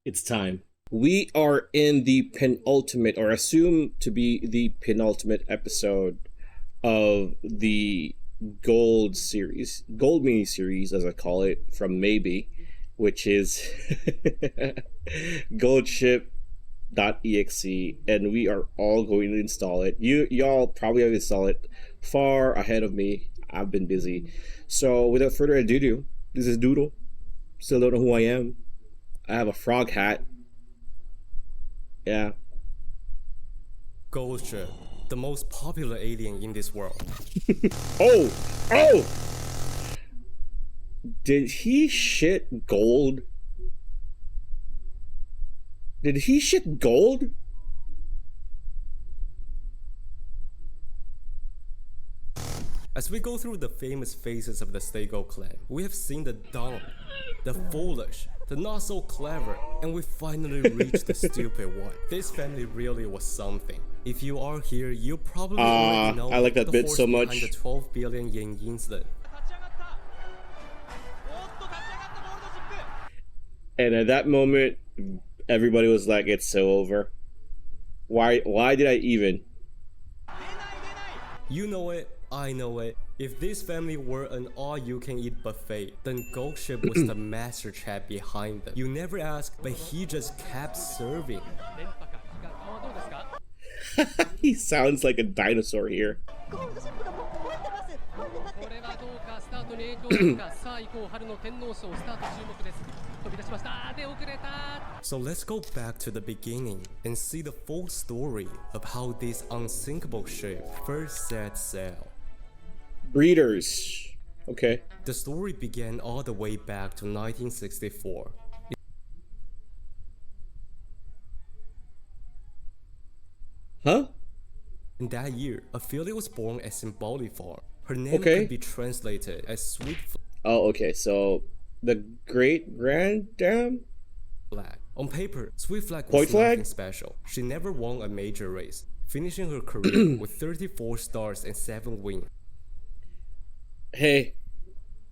It's time. We are in the penultimate, or assumed to be the penultimate episode of the Gold series, Gold mini series, as I call it, from Maybe, which is Goldship.exe, and we are all going to install it. Y'all probably have installed it far ahead of me. I've been busy. So without further ado, this is Doodle. Still don't know who I am. I have a frog hat. Yeah. Goldship, the most popular alien in this world. Oh! Oh! Did he shit gold? Did he shit gold? As we go through the famous phases of the Stego clan, we have seen the dumb, the foolish, the not so clever, and we finally reached the stupid one. This family really was something. If you are here, you probably already know I like that the bit horse so behind much. the 12 billion yen incident. And at that moment, everybody was like, it's so over. Why did I even? You know it, I know it. If this family were an all-you-can-eat buffet, then Goldship was the master chef behind them. You never asked, but he just kept serving. He sounds like a dinosaur here. So let's go back to the beginning and see the full story of how this unsinkable ship first set sail. Breeders. Okay. The story began all the way back to 1964. Huh? In that year, Ophelia was born at Symboli Farm. Her name could be translated as Sweet Oh, okay. So the great granddam? Flag. On paper, Sweet Flag Point was Flag? nothing special. She never won a major race, finishing her career with 34 stars and 7 wins. Hey,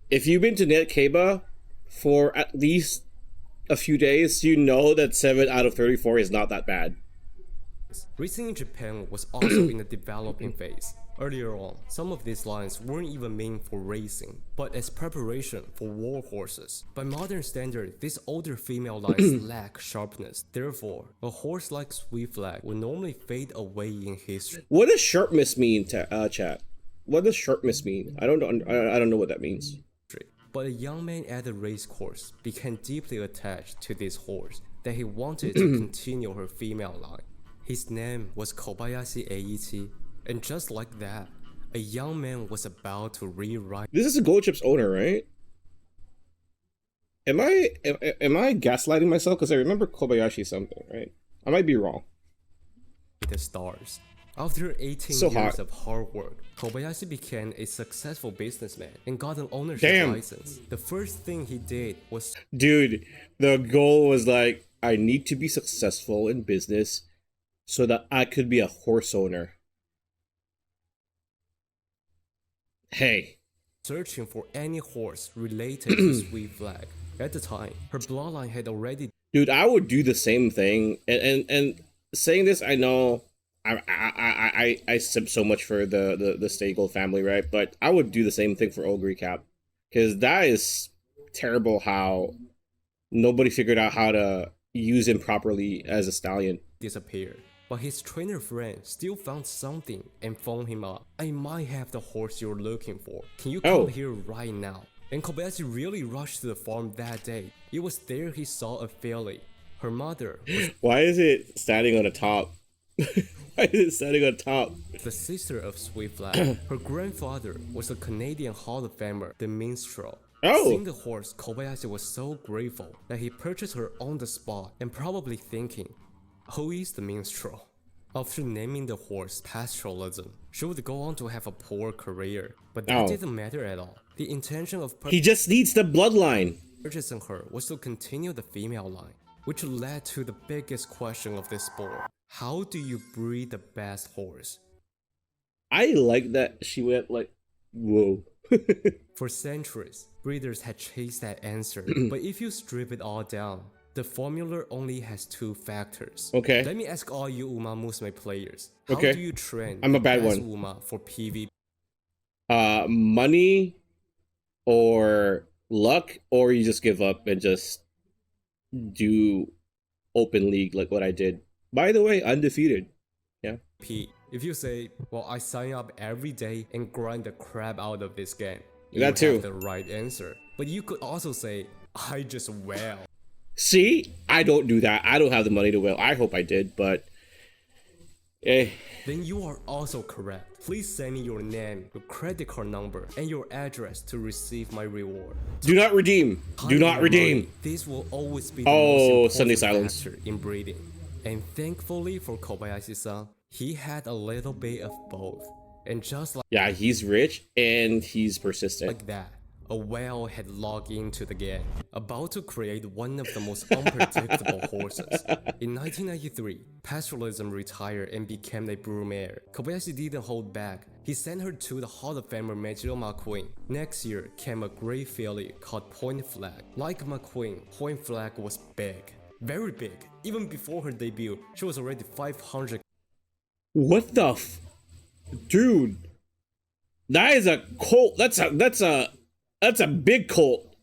if you've been to Netkaba for at least a few days, you know that 7 out of 34 is not that bad. Racing in Japan was also in the developing phase. Earlier on, some of these lines weren't even meant for racing, but as preparation for war horses. By modern standards, these older female lines lack sharpness. Therefore, a horse like Sweet Flag would normally fade away in history. What does sharpness mean, chat? What does sharpness mean? I don't know what that means. But a young man at the race course became deeply attached to this horse that he wanted to continue her female line. His name was Kobayashi Eiichi, and just like that, a young man was about to rewrite. This is a Goldship's owner, right? Am I gaslighting myself? Because I remember Kobayashi something, right? I might be wrong. The stars. After 18 So years hot. of hard work, Kobayashi became a successful businessman and got an ownership license. The first thing he did was Dude, the goal was like, I need to be successful in business so that I could be a horse owner. Hey. searching for any horse related to Sweet Flag. At the time, her bloodline had already Dude, I would do the same thing. And saying this, I know I sip so much for the Stagel family, right? But I would do the same thing for Ogre Cap. Because that is terrible how nobody figured out how to use him properly as a stallion. disappeared. But his trainer friend still found something and phoned him up. I might have the horse you're looking for. Can you come here right now? And Kobayashi really rushed to the farm that day. It was there he saw a filly. Her mother was Why is it standing on the top? Why is it standing on top? the sister of Sweet Flag. Her grandfather was a Canadian Hall of Famer, the Minstrel. Oh. Seeing the horse, Kobayashi was so grateful that he purchased her on the spot and probably thinking, who is the Minstrel? After naming the horse Pastoralism, she would go on to have a poor career, but that didn't matter at all. The intention of He just needs the bloodline. purchasing her was to continue the female line, which led to the biggest question of this sport. How do you breed the best horse? I like that she went like, whoa. For centuries, breeders had chased that answer, but if you strip it all down, The formula only has two factors. Okay. Let me ask all you Uma Musume players. How Okay. do you train I'm a the bad best one. Uma for PvP? Money or luck, or you just give up and just do open league like what I did. By the way, undefeated. Yeah. If you say, well, I sign up every day and grind the crap out of this game, you That too. have the right answer. But you could also say, I just wail. See, I don't do that. I don't have the money to whale. I hope I did, but Then you are also correct. Please send me your name, your credit card number, and your address to receive my reward. do not redeem. Do Time not and redeem. money, this will always be the Oh, most Sunday important silence. factor in breeding. And thankfully for Kobayashi-san, he had a little bit of both. And just Yeah, he's rich and he's persistent. like that, a whale had logged into the game, about to create one of the most unpredictable horses. In 1993, Pastoralism retired and became a broodmare. Kobayashi didn't hold back. He sent her to the Hall of Famer Meijiro McQueen. Next year came a great filly called Point Flag. Like McQueen, Point Flag was big. Very big. Even before her debut, she was already 500 What the dude? That is a colt. That's a big colt.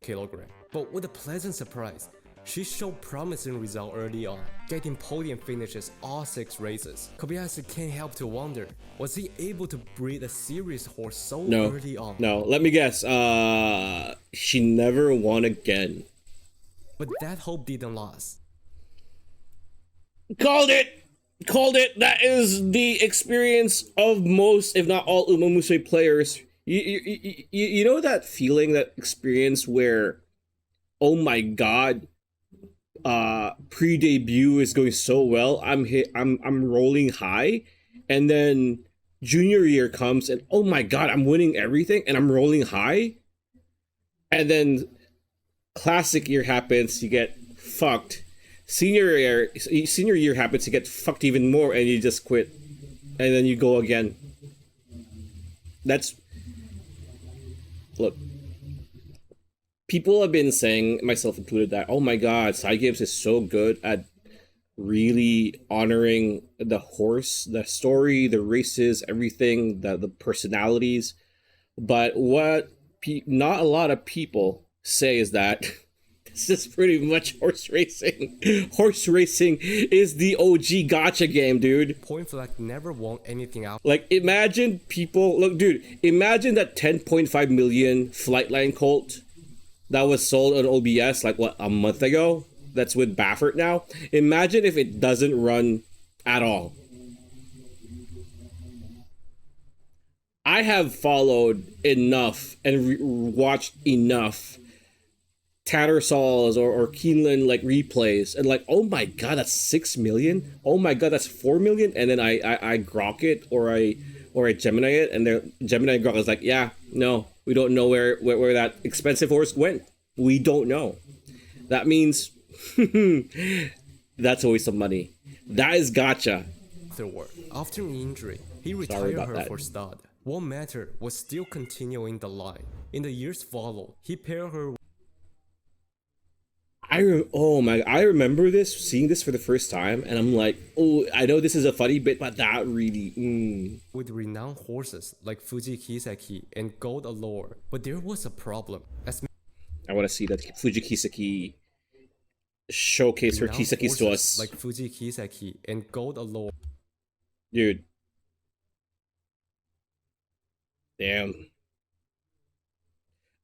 kilogram. But with a pleasant surprise, she showed promising results early on, getting podium finishes all 6 races. Kobayashi can't help to wonder, was he able to breed a serious horse so No. early on? No, let me guess. She never won again. But that hope didn't last. Called it. Called it. That is the experience of most, if not all, Uma Musume players. You know that feeling, that experience where, oh my god, pre-debut is going so well. I'm rolling high, and then junior year comes and oh my god, I'm winning everything and I'm rolling high, and then classic year happens, you get fucked. Senior year happens, you get fucked even more, and you just quit, and then you go again. That's look. People have been saying, myself included, that oh my god, Cygames is so good at really honoring the horse, the story, the races, everything, the personalities. But what not a lot of people say is that this is pretty much horse racing. Horse racing is the OG gotcha game, dude. Point Flag never won anything out. Like, imagine people, look, dude, imagine that 10.5 million Flightline Colt that was sold on OBS like what, a month ago, that's with Baffert now. Imagine if it doesn't run at all. I have followed enough and watched enough Tattersalls or Keeneland like replays, and like, oh my god, that's 6 million. Oh my god, that's 4 million. And then I grok it, or I Gemini it, and the Gemini grok is like, yeah, no, we don't know where that expensive horse went. We don't know. That means that's a waste of money. That is gotcha. Afterward, after an injury, he Sorry retired about her that. for stud. What mattered was still continuing the line. In the years followed, he paired her I remember this, seeing this for the first time, and I'm like, oh, I know this is a funny bit, but that really, with renowned horses like Fuji Kiseki and Gold Allure. But there was a problem. As I want to see that Fuji Kiseki showcase her renowned Kisekis to horses us. like Fuji Kiseki and Gold Allure Dude. Damn.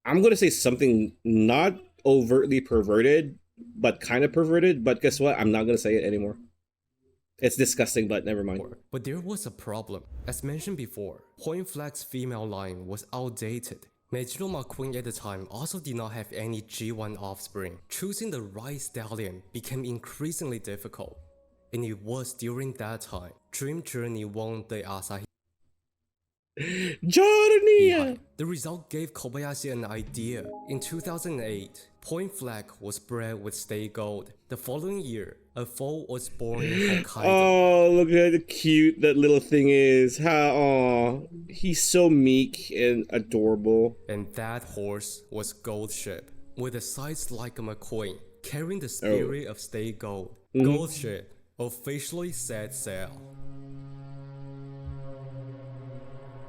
I'm going to say something not overtly perverted, but kind of perverted, but guess what? I'm not going to say it anymore. It's disgusting, but never mind. But there was a problem. As mentioned before, Point Flag's female line was outdated. Meijiro McQueen at the time also did not have any G1 offspring. Choosing the right stallion became increasingly difficult. And it was during that time, Dream Journey won the Asahi. Jordan! The result gave Kobayashi an idea. In 2008, Point Flag was bred with Stay Gold. The following year, a foal was born in Hokkaido. Oh, look at how cute that little thing is. How, oh, he's so meek and adorable. And that horse was Gold Ship. With a size like a McQueen, carrying the spirit of Stay Gold. Gold Ship officially set sail.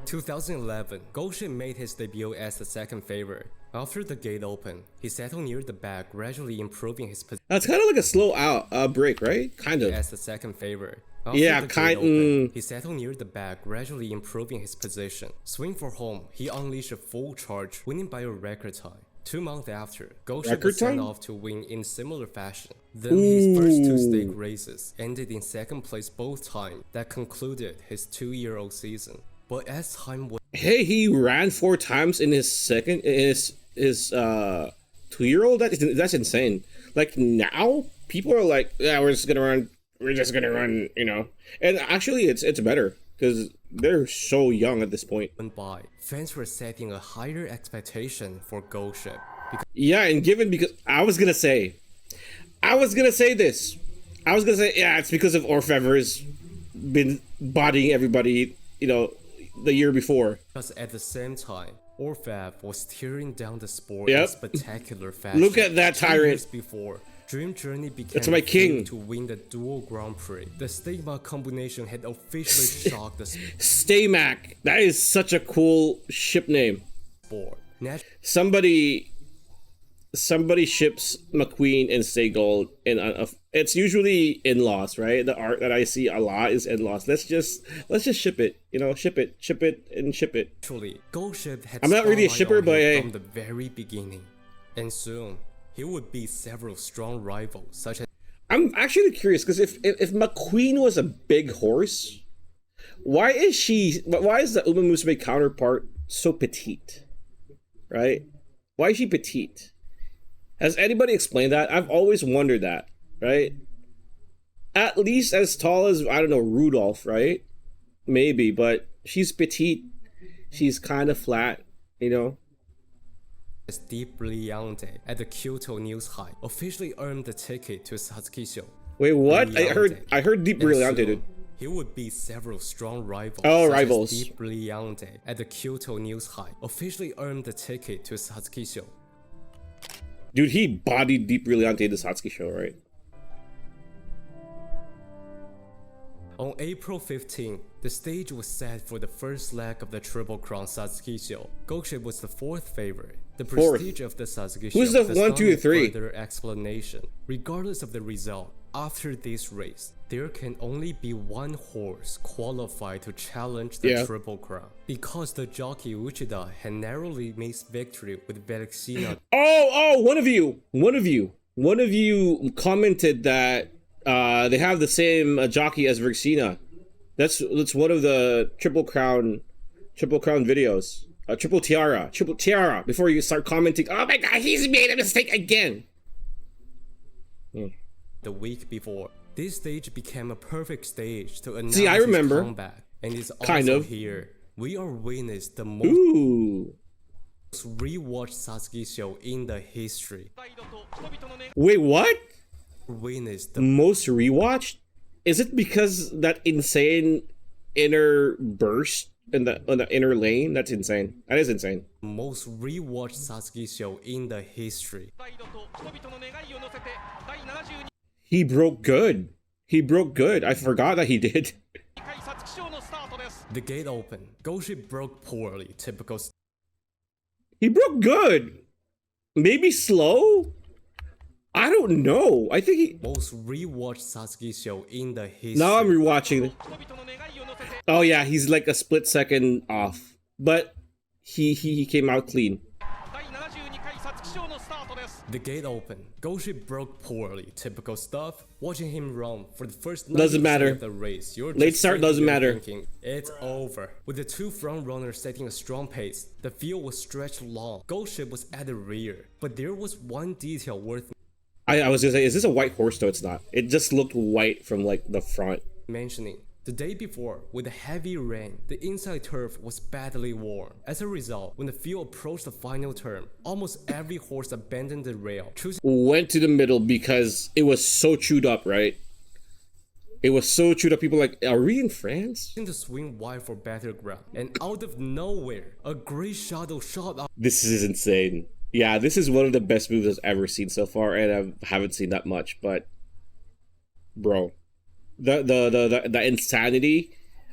2011, Gold Ship made his debut as the second favorite. After the gate opened, he settled near the back, gradually improving his position That's kind of like a slow out break, right? Kind of. as the second favorite. After Yeah, the gate kind. opened, he settled near the back, gradually improving his position. Swing for home, he unleashed a full charge, winning by a record time. 2 months after, Gold Ship Record was sent time? off to win in similar fashion. Then his first 2 stake races ended in second place both times. That concluded his 2-year-old season. But as time went Hey, he ran 4 times in his second in his 2-year-old. That's insane. Like now, people are like, yeah, we're just gonna run, you know. And actually, it's better because they're so young at this point. by, fans were setting a higher expectation for Gold Ship. Yeah, and because I was gonna say this. I was gonna say, yeah, it's because of Orfever's been bodying everybody, you know, the year before. Because at the same time, Orfev was tearing down the sport Yep. in spectacular fashion. Look at that 2 tyrant. years before, Dream Journey became That's my the theme king. to win the dual Grand Prix. The Stigma combination had officially shocked the Staymac. That is such a cool ship name. sport. Somebody ships McQueen and Stay Gold in it's usually in-laws, right? The art that I see a lot is in-laws. Let's just ship it, you know, ship it and ship it. Actually, Gold Ship had I'm not really a spotlight shipper, on but him hey. from the very beginning. And soon, he would beat several strong rivals such as I'm actually curious because if McQueen was a big horse, why is the Uma Musume counterpart so petite? Right? Why is she petite? Has anybody explained that? I've always wondered that, right? At least as tall as, I don't know, Rudolph, right? Maybe, but she's petite. She's kind of flat, you know? Deep Brillante at the Kyoto News High officially earned the ticket to Satsuki Show. Wait, what? Brillante. I heard Deep And Brillante, soon, dude. he would beat several strong rivals. Oh, such rivals. As Deep Brillante at the Kyoto News High officially earned the ticket to Satsuki Show. Dude, he bodied Deep Brillante in the Satsuki show, right? On April 15, the stage was set for the first leg of the Triple Crown Satsuki Show. Gold Ship was the 4th favorite. The Fourth. prestige of the Satsuki Who's Show the does 1, not 2, need 3? further explanation. Regardless of the result, after this race, there can only be one horse qualified to challenge the Yeah. Triple Crown. Because the jockey Uchida had narrowly missed victory with Velexina Oh, one of you commented that they have the same jockey as Verxina. That's one of the Triple Crown videos. Triple Tiara. Before you start commenting, oh my god, he's made a mistake again. the week before. This stage became a perfect stage to announce See, I remember. his comeback, and it's also Kind of. here. We are witness the most Ooh. rewatched Satsuki show in the history. Wait, what? Witness the Most rewatched? Is it because that insane inner burst in the inner lane? That's insane. That is insane. most rewatched Satsuki show in the history. He broke good. I forgot that he did. The gate opened. Goshi broke poorly, typical He broke good. Maybe slow? I don't know. I think he... most rewatched Satsuki show in the history. Now I'm rewatching. Oh yeah, he's like a split second off. But he came out clean. The gate opened. Goshi broke poorly, typical stuff. Watching him run for the first Doesn't 90% matter. of the race, you're Late just start sitting doesn't there matter. Thinking, it's over. With the two front runners setting a strong pace, the field was stretched long. Goshi was at the rear, but there was one detail worth I was gonna say, is this a white horse? No, it's not. It just looked white from like the front. mentioning. The day before, with the heavy rain, the inside turf was badly worn. As a result, when the field approached the final turn, almost every horse abandoned the rail, choosing Went to the middle because it was so chewed up, right? It was so chewed up. People were like, are we in France? to swing wide for better ground. And out of nowhere, a gray shadow shot out This is insane. Yeah, this is one of the best moves I've ever seen so far, and I haven't seen that much. But bro, the insanity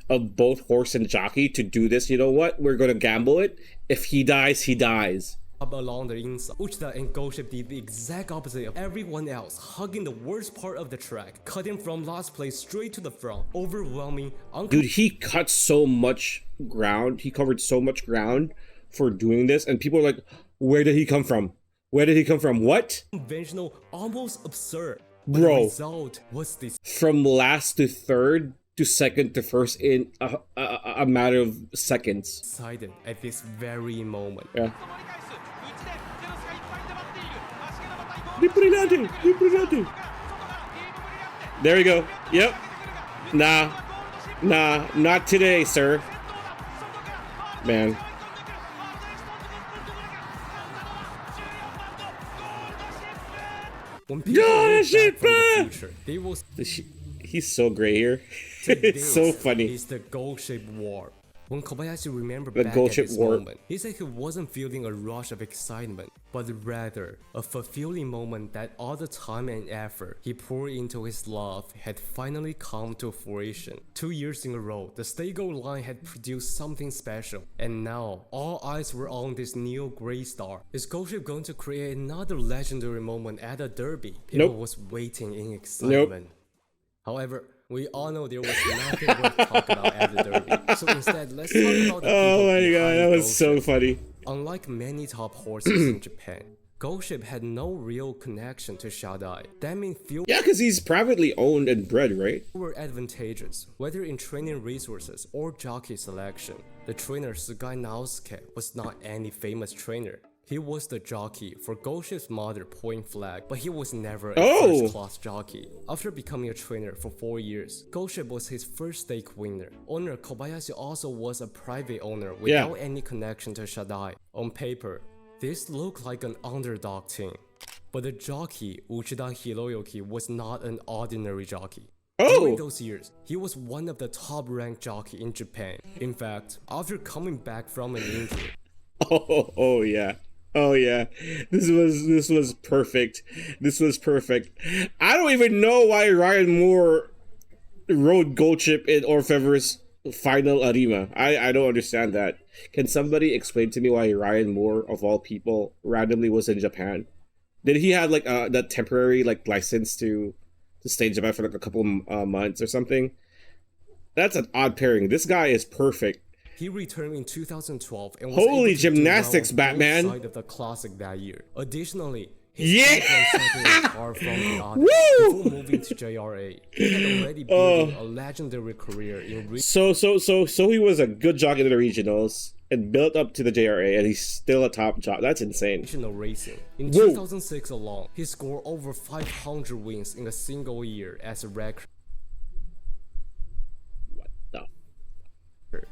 of both horse and jockey to do this. You know what? We're gonna gamble it. If he dies, he dies. Up along the inside. Uchida and Goship did the exact opposite of everyone else, hugging the worst part of the track, cutting from last place straight to the front, overwhelming, Dude, he cut so much ground. He covered so much ground for doing this, and people are like, "Where did he come from? Where did he come from? What?" unconventional, almost absurd. Bro. The result was this. From last to third to second to first in a matter of seconds. Excited at this very moment. Yeah. There we go. Yep. Nah, not today, sir. Man. When people Yeah, look shit, back from the man. future, they will He's so great here. say It's so this funny. is the goal-shaped war. When Kobayashi remembered The back at goal-shaped this war. moment, he said he wasn't feeling a rush of excitement, but rather a fulfilling moment that all the time and effort he poured into his love had finally come to fruition. 2 years in a row, the Stay Gold line had produced something special, and now all eyes were on this new Grey Star. Is Goship going to create another legendary moment at a derby? People Nope. was waiting in excitement. However, we all know there was nothing worth talking about at the Derby. So instead, let's talk about the Oh people my god, behind that was Goship. so funny. Unlike many top horses in Japan, Goship had no real connection to Shadai. That means few Yeah, because he's privately owned and bred, right? were advantageous, whether in training resources or jockey selection. The trainer Sugai Naosuke was not any famous trainer. He was the jockey for Goship's mother Point Flag, but he was never a Oh. first-class jockey. After becoming a trainer for 4 years, Goship was his first stake winner. Owner Kobayashi also was a private owner without any connection to Shadai. On paper, this looked like an underdog team. But the jockey, Uchida Hiroyuki, was not an ordinary jockey. During Oh, those years, he was one of the top-ranked jockey in Japan. In fact, after coming back from an injury, oh yeah. Oh yeah. This was perfect. This was perfect. I don't even know why Ryan Moore rode Goldchip in Orfever's final Arima. I don't understand that. Can somebody explain to me why Ryan Moore, of all people, randomly was in Japan? Did he have like that temporary like license to stay in Japan for like a couple months or something? That's an odd pairing. This guy is perfect. he returned in 2012 and was Holy able to do gymnastics, well on both Batman. sides of the classic that year. Additionally, his Yeah! background setting was far from the others. Woo! Before moving to JRA, he had already built a legendary career in So he was a good jockey in the regionals and built up to the JRA, and he's still a top jock. That's insane. regional racing. In Whoa. 2006 alone, he scored over 500 wins in a single year as a record. No.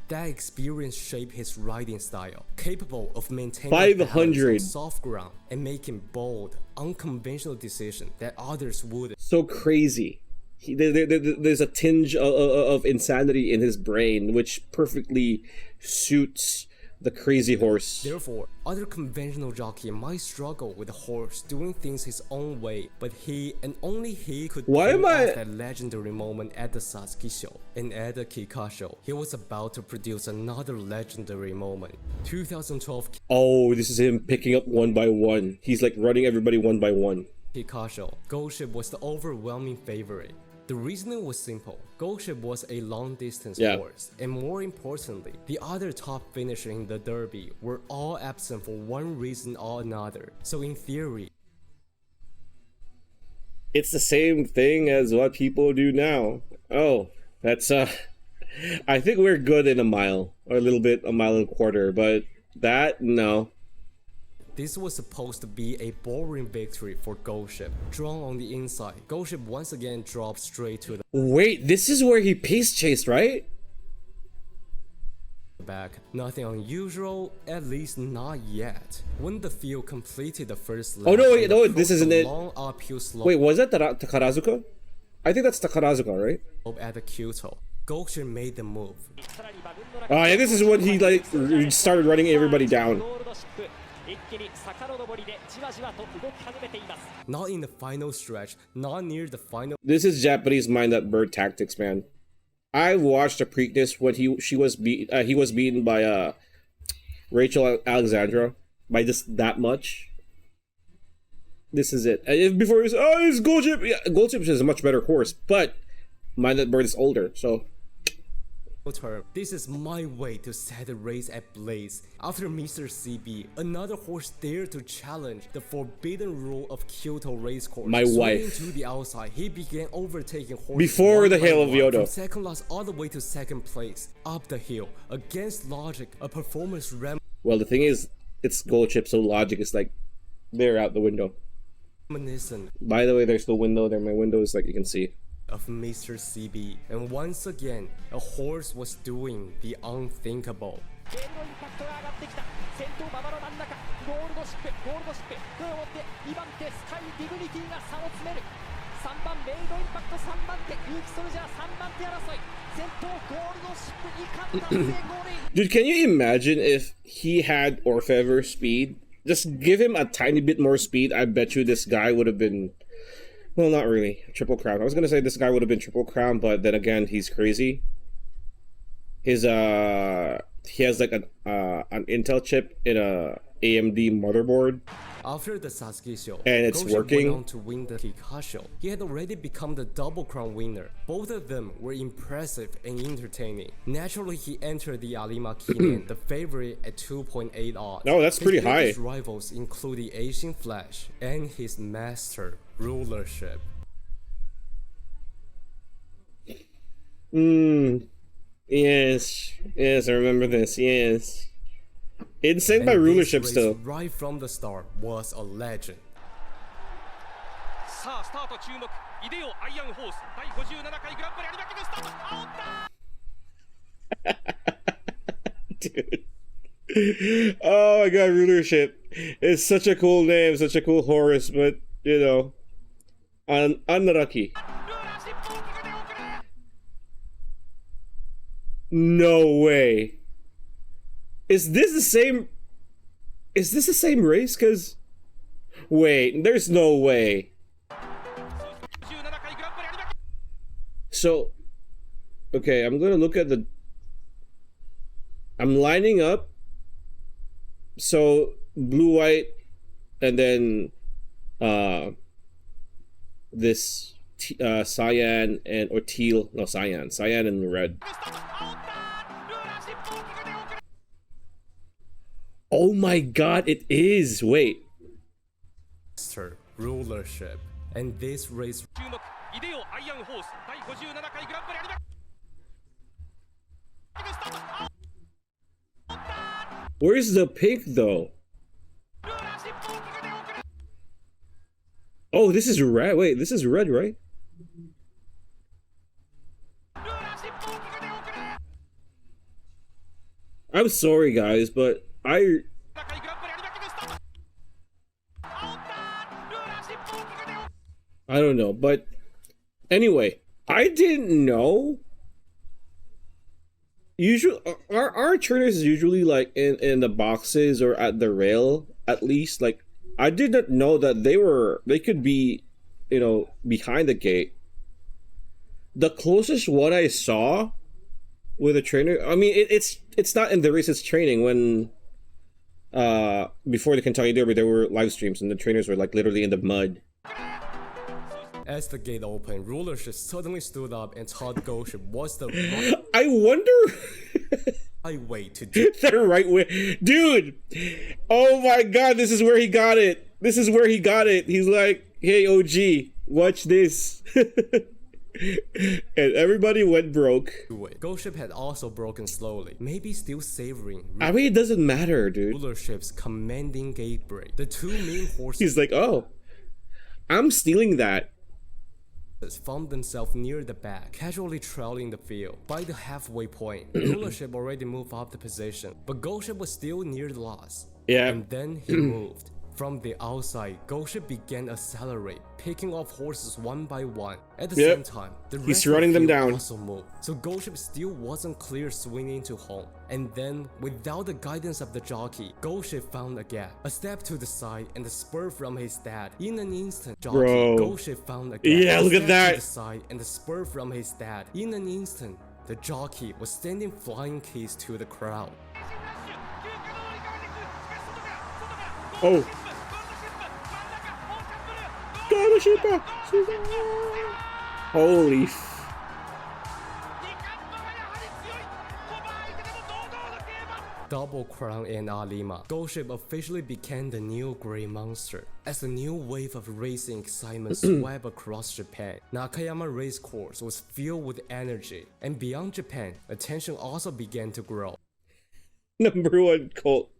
That experience shaped his riding style, capable of maintaining 500. balance on soft ground and making bold, unconventional decisions that others wouldn't. So crazy. There's a tinge of insanity in his brain, which perfectly suits the crazy horse. Therefore, other conventional jockey might struggle with the horse doing things his own way, but he and only he could Why pull am I- off that legendary moment at the Satsuki show. And at the Kika show, he was about to produce another legendary moment. 2012 Oh, this is him picking up one by one. He's like running everybody one by one. Kika Goship was the overwhelming favorite. The reasoning was simple. Goship was a long-distance Yeah. horse, and more importantly, the other top finishers in the Derby were all absent for one reason or another. So in theory, It's the same thing as what people do now. Oh, that's I think we're good in a mile, or a mile and a quarter, but that, no. this was supposed to be a boring victory for Goship. Drawn on the inside, Goship once again dropped straight to the Wait, this is where he pace chased, right? back. Nothing unusual, at least not yet. When the field completed the first lap, Oh, no, wait, and no, approached this isn't the it. long uphill slope Wait, was that Takarazuka? I think that's Takarazuka, right? at the Kyoto, Goship made the move. Oh yeah, this is when he like started running everybody down. Not in the final stretch, not near the final. This is Japanese mind that bird tactics, man. I watched the Preakness when he was beaten by Rachel Alexandra by just that much. This is it. Before he was, it's Goldship. Yeah, Goldship is a much better horse, but mind that bird is older, so. Term. This is my way to set the race ablaze. After Mr. CB, another horse dared to challenge the forbidden rule of Kyoto Racecourse. My wife. To the outside, he began overtaking horses before the Hail of Yodo. From second last all the way to second place, up the hill, against logic, a performance Well, the thing is, it's Goldship, so logic is like, they're out the window. reminiscent By the way, there's no window there. My window is like you can see. of Mr. CB, and once again, a horse was doing the unthinkable. Dude, can you imagine if he had Orfever speed? Just give him a tiny bit more speed. I bet you this guy would have been. Well, not really. Triple Crown. I was gonna say this guy would have been Triple Crown, but then again, he's crazy. He has like an Intel chip in a AMD motherboard. After the Sasuke show, And it's Goship working. went on to win the Kikasho. He had already become the double crown winner. Both of them were impressive and entertaining. Naturally, he entered the Arima Kinen, the favorite at 2.8 odds. Oh, that's pretty high. His rivals include the Asian Flash and his master, Rulership. Yes, I remember this. Yes, insane by And this Rulership race still. right from the start was a legend. さあスタート注目イデオアイアンホース第57回グランプリ有馬記念スタート煽った Dude. Oh my god, Rulership. It's such a cool name, such a cool horse, but you know, unlucky. ルーラー尻尾をかけておくれ No way. Is this the same? Is this the same race? Cause wait, there's no way. 57回グランプリ有馬 So, okay, I'm gonna look at the. I'm lining up. So blue, white, and then this cyan and or teal. No, cyan and red. スタート煽ったルーラー尻尾をかけておくれ Oh my god, it is. Wait. Master, Rulership. And this race 注目イデオアイアンホース第57回グランプリ有馬記念スタート煽った Where's the pink though? ルーラー尻尾をかけておくれ Oh, this is red. Wait, this is red, right? ルーラー尻尾をかけておくれ I'm sorry, guys, but 7回グランプリ有馬記念スタート煽ったルーラー尻尾をかけておくれ I don't know. But anyway, I didn't know. Usually, our trainers usually like in the boxes or at the rail at least. Like, I did not know that they could be, you know, behind the gate. The closest one I saw with a trainer, I mean, it's not in the race, it's training. When before the Kentucky Derby, there were live streams and the trainers were like literally in the mud. As the gate opened, Rulership suddenly stood up and told Goship was the right I wonder. way to do The right way, dude. Oh my god, this is where he got it. This is where he got it. He's like, hey, OG, watch this. And everybody went broke. it. Goship had also broken slowly, maybe still savoring I mean, it doesn't matter, dude. Rulership's commanding gate break. The two main horses He's like, oh, I'm stealing that. found themselves near the back, casually trailing the field. By the halfway point, Rulership already moved up the position, but Goship was still near the loss. Yeah. And then he moved. From the outside, Gosha began accelerate, picking off horses one by one. At the Yep. same time, the He's rest of running the them field down. also moved, so Gosha still wasn't clear swinging to home. And then, without the guidance of the jockey, Gosha found a gap, a step to the side, and a spur from his dad. In an instant, jockey Bro. Gosha found a gap, Yeah, a look at step that. to the side, and a spur from his dad. In an instant, the jockey was sending flying keys to the crowd. Oh. Gotta ship her. Holy f- Double Crown and Alima, Goship officially became the new Grey Monster. As a new wave of racing excitement swept across Japan, Nakayama Racecourse was filled with energy, and beyond Japan, attention also began to grow. Number 1 colt.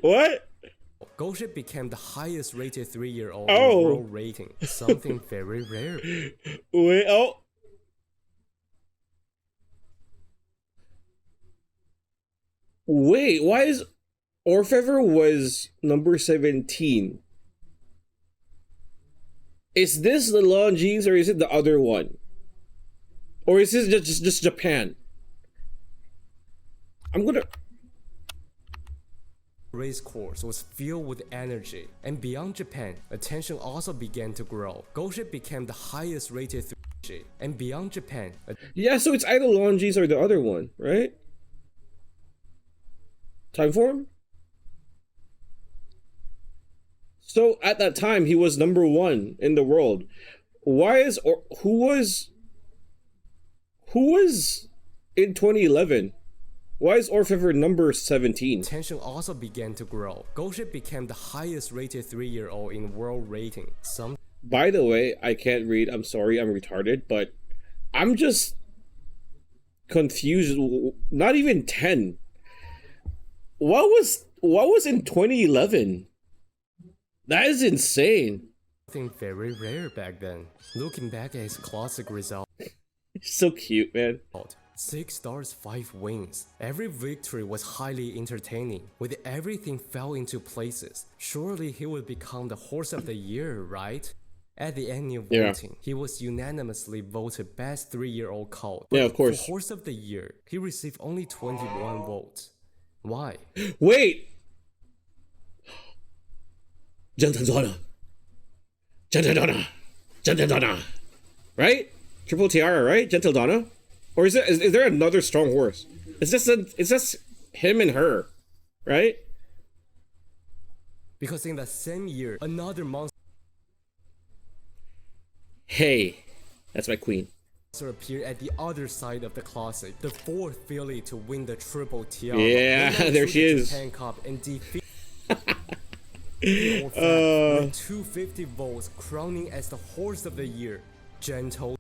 What? Goship became the highest rated 3-year-old Oh. in world rating, something very rare. Wait, oh. Wait, why is Orfever was number 17? Is this the Longines or is it the other one? Or is this just Japan? I'm gonna... Racecourse was filled with energy, and beyond Japan, attention also began to grow. Goship became the highest rated 3G, and beyond Japan, Yeah, so it's either Longines or the other one, right? Time form? So at that time, he was number 1 in the world. Why is... or who was in 2011? Why is Orfever number 17? attention also began to grow. Goship became the highest rated 3-year-old in world rating. By the way, I can't read. I'm sorry, I'm retarded, but I'm just confused. Not even 10. What was in 2011? That is insane. Something very rare back then. Looking back at his classic result, So cute, man. 6 stars, 5 wins. Every victory was highly entertaining, with everything fell into places. Surely he would become the horse of the year, right? At the annual Yeah. voting, he was unanimously voted best 3-year-old colt. Yeah, of course. For horse of the year, he received only 21 votes. Why? Wait! Gentledonna. Right? Triple Tiara, right? Gentledonna? Or is there another strong horse? It's just him and her, right? Because in that same year, another monster Hey, that's my queen. appeared at the other side of the classic, the 4th filly to win the Triple Tiara. Yeah, Went on there to she the is. Japan Cup and defeated with 250 votes, crowning as the horse of the year. Gentle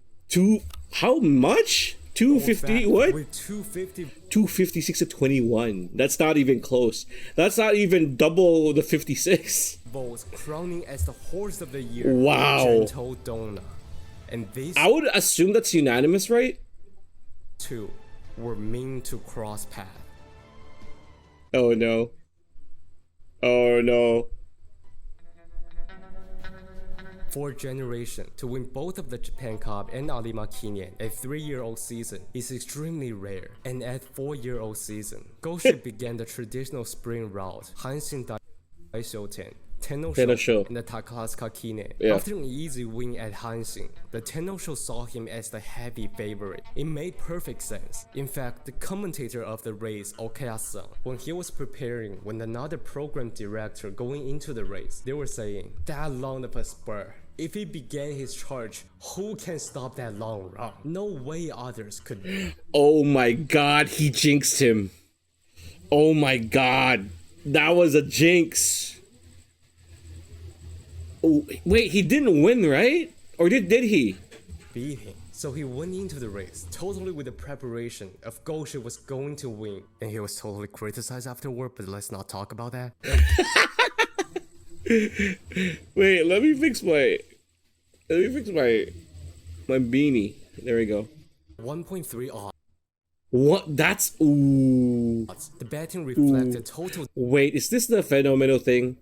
How much? 250? Fact, What? With 250 256 to 21. That's not even close. That's not even double the 56. votes, crowning as the horse of the year. Wow. Gentle Donna. And these I would assume that's unanimous, right? two were meant to cross paths. Oh no. Oh no. For a generation, to win both of the Japan Cup and Alima Kinyen at 3-year-old season is extremely rare. And at 4-year-old season, Gosha began the traditional spring route, Hanshin Daishoten, Tennosho, and the Takasuka Kine. Yeah. After an easy win at Hanshin, the Tennosho saw him as the heavy favorite. It made perfect sense. In fact, the commentator of the race, Okaya-san, when he was preparing with another program director going into the race, they were saying, that long of a spur. If he began his charge, who can stop that long run? No way others could. Oh my god, he jinxed him. Oh my god. That was a jinx. Oh, wait, he didn't win, right? Or did he? beat him. So he went into the race totally with the preparation of Gosha was going to win. And he was totally criticized afterward, but let's not talk about that. Wait, let me fix my beanie. There we go. 1.3 odds. What? That's ooh. The betting reflected total Wait, is this the phenomenal thing?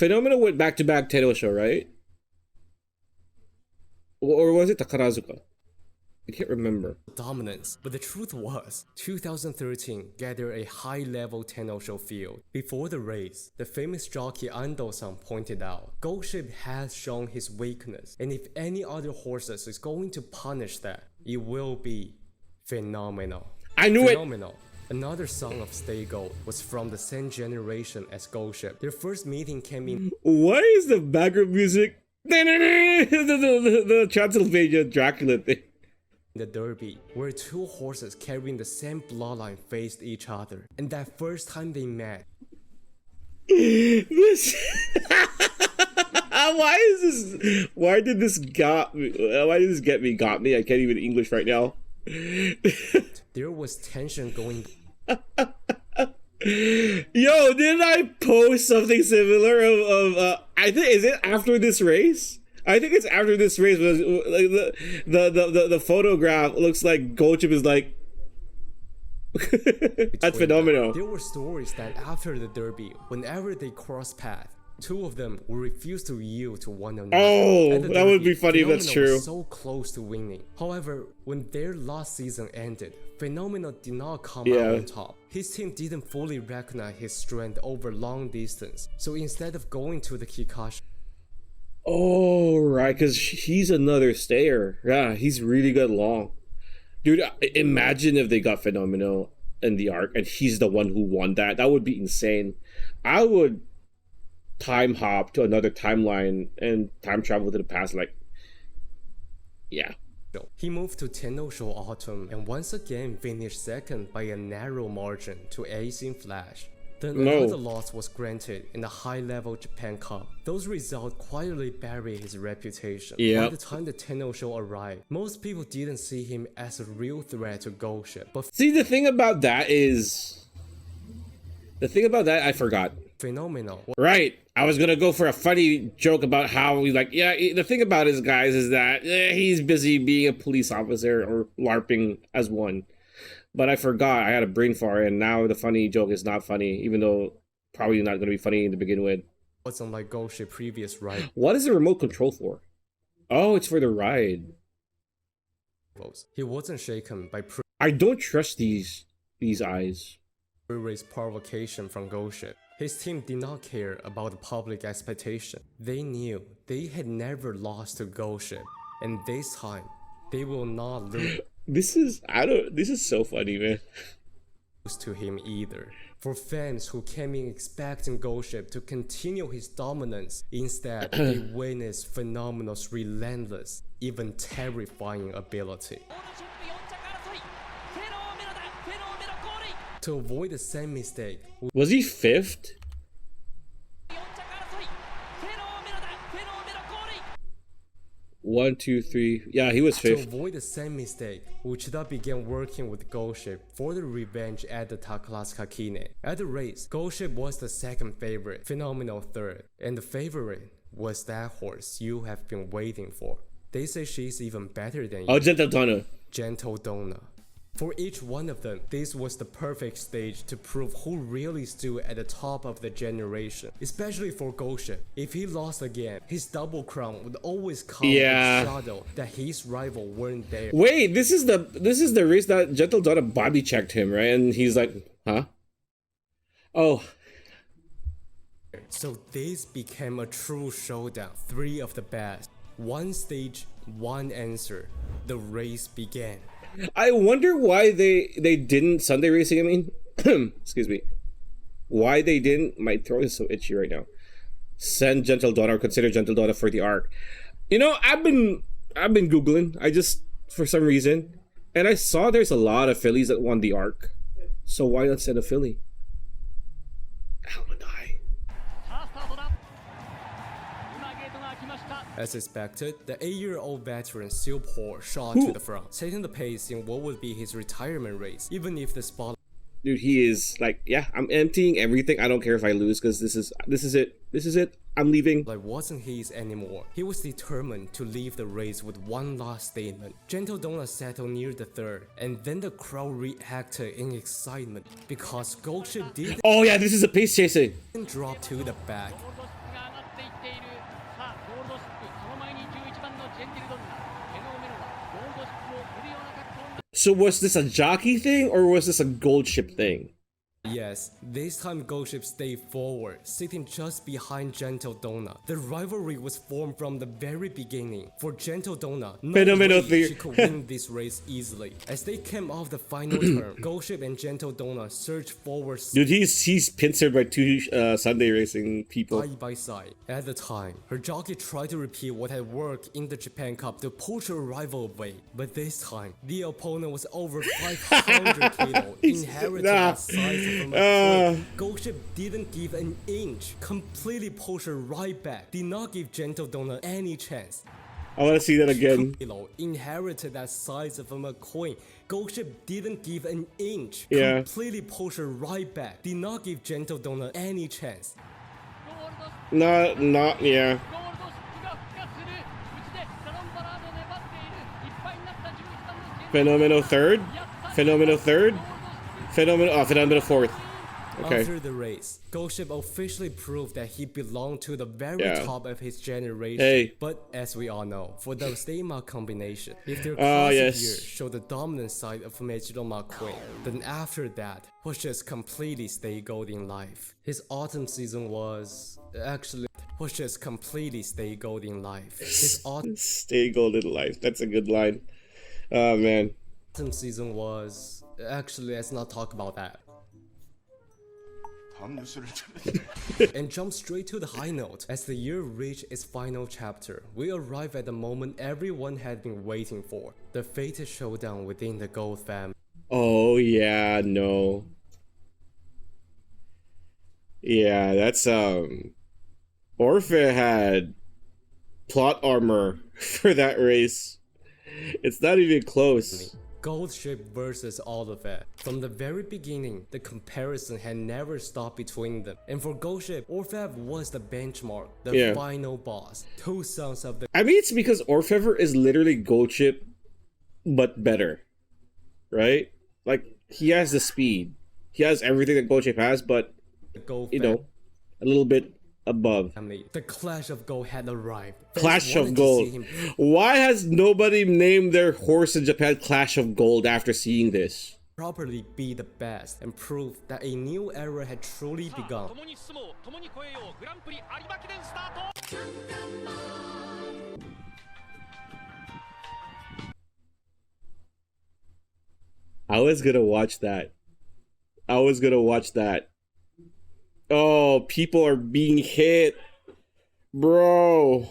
Phenomena went back-to-back Tenno show, right? Or was it Takarazuka? I can't remember. dominance, but the truth was, 2013 gathered a high-level Tenno show field. Before the race, the famous jockey Ando-san pointed out, Goldship has shown his weakness, and if any other horses is going to punish that, it will be Phenomenal. I knew it! Phenomenal. Another son of Stay Gold was from the same generation as Goldship. Their first meeting came in Why is the background music the Transylvania Dracula thing? the Derby, where two horses carrying the same bloodline faced each other. And that first time they met, This. Why is this? Why did this got me? Why did this get me? Got me. I can't even English right now. there was tension going Yo, didn't I post something similar? I think is it after this race? I think it's after this race. But like the photograph looks like Goldship is like. That's phenomenal. There were stories that after the Derby, whenever they crossed paths, two of them would refuse to yield to one another. Oh, At the that would Derby, be funny if that's Phenomenal true. was so close to winning. However, when their last season ended, Phenomenal did not come out on top. His team didn't fully recognize his strength over long distance. So instead of going to the Kikashi, Oh, right, because he's another stayer. Yeah, he's really good long. Dude, imagine if they got Phenomenal in the arc and he's the one who won that. That would be insane. I would time hop to another timeline and time travel to the past. Like, yeah. he moved to Tenno Show Autumn and once again finished second by a narrow margin to Ace in Flash. Then No. another loss was granted in the high-level Japan Cup. Those results quietly buried his reputation. Yeah. By the time the Tenno Show arrived, most people didn't see him as a real threat to Goldship. But See, the thing about that is... The thing about that, I forgot. Phenomenal Right. I was gonna go for a funny joke about how he's like, yeah, the thing about his guys is that he's busy being a police officer or LARPing as one. But I forgot, I had a brain fart, and now the funny joke is not funny, even though probably not gonna be funny to begin with. wasn't like Goldship's previous rivals. What is the remote control for? Oh, it's for the ride. He wasn't shaken by I don't trust these eyes. pre-race provocation from Goldship. His team did not care about the public expectation. They knew they had never lost to Goldship, and this time they will not lose This is so funny, man. to him either. For fans who came in expecting Goldship to continue his dominance, instead they witnessed Phenomenal's relentless, even terrifying ability. 오늘 준비 연장 알아서리 페노메나다 페노메나 골이 To avoid the same mistake, Was he fifth? 연장 알아서리 페노메나다 페노메나 골이 1, 2, 3. Yeah, he was To fifth. avoid the same mistake, Uchida began working with Goldship for the revenge at the Takarazuka Kine. At the race, Goldship was the second favorite, Phenomenal third, and the favorite was that horse you have been waiting for. They say she's even better than you, Oh, Gentle Donna. Gentle Donna. For each one of them, this was the perfect stage to prove who really stood at the top of the generation. Especially for Goldship. If he lost again, his double crown would always come Yeah. with shadow that his rival weren't there. Wait, this is the race that Gentle Donna body checked him, right? And he's like, huh? Oh, So this became a true showdown. Three of the best. One stage, one answer. The race began. I wonder why they didn't Sunday racing. I mean, excuse me. Why they didn't? My throat is so itchy right now. Send Gentle Donna or consider Gentle Donna for the arc. You know, I've been googling. I just for some reason, and I saw there's a lot of fillies that won the arc. So why not send a filly? Almanac. さあスタートだ今ゲートが開きました As expected, the 8-year-old veteran Silpor shot to the front, setting the pace in what would be his retirement race, even if the spotlight Dude, he is like, yeah, I'm emptying everything. I don't care if I lose because this is it. I'm leaving. wasn't his anymore. He was determined to leave the race with one last statement. Gentle Donna settled near the third, and then the crowd reacted in excitement because Goldship didn't Oh yeah, this is a pace chasing. drop to the back. が上が So was this a jockey thing or was this a gold ship thing? Yes, this time Ghost Ship stayed forward, sitting just behind Gentle Donut. The rivalry was formed from the very beginning. For Gentle Donut, no Phenomenal way she theory. could win this race easily. As they came off the final turn, Ghost Ship and Gentle Donut surged forward Dude, he's pincered by two Sunday racing people. side by side. At the time, her jockey tried to repeat what had worked in the Japan Cup to push her rival away. But this time, the opponent was over 500 kilo, inherited Nah. the size of a McQueen. Ghost Ship didn't give an inch, completely pushed her right back, did not give Gentle Donut any chance. I want to see that again. Kilo inherited that size of a McQueen. Ghost Ship didn't give an inch, Yeah. completely pushed her right back, did not give Gentle Donut any chance. Not yeah. Phenomenal third. Phenomenal third. Phenomenal fourth. Okay. After the race, Ghost Ship officially proved that he belonged to the very Yeah. top of his generation. Hey. But as we all know, for the Stema combination, if their Ah, classic yes. year showed the dominant side of Mejiro McQueen, then after that was just completely stay gold in life. His autumn season was just completely stay gold in life. His autumn Stay golden life. That's a good line. Oh man. season was let's not talk about that. 다음 뉴스를 좀 And jump straight to the high note. As the year reached its final chapter, we arrive at the moment everyone had been waiting for. The fated showdown within the Gold family. Oh yeah, no. Yeah, that's Orphe had plot armor for that race. It's not even close. Gold Ship versus all of it. From the very beginning, the comparison had never stopped between them. And for Gold Ship, Orphev was the benchmark, the Yeah. final boss. Two sons of the I mean, it's because Orfever is literally Gold Chip, but better, right? Like he has the speed, he has everything that Gold Chip has, but Gold you know, a little bit above. family. The Clash of Gold had arrived. Fans Clash wanted of to see Gold. him Why has nobody named their horse in Japan Clash of Gold after seeing this? properly be the best and prove that a new era had truly begun. 共に進もう共に越えようグランプリ有馬記念スタート I was gonna watch that. I was gonna watch that. Oh, people are being hit. Bro.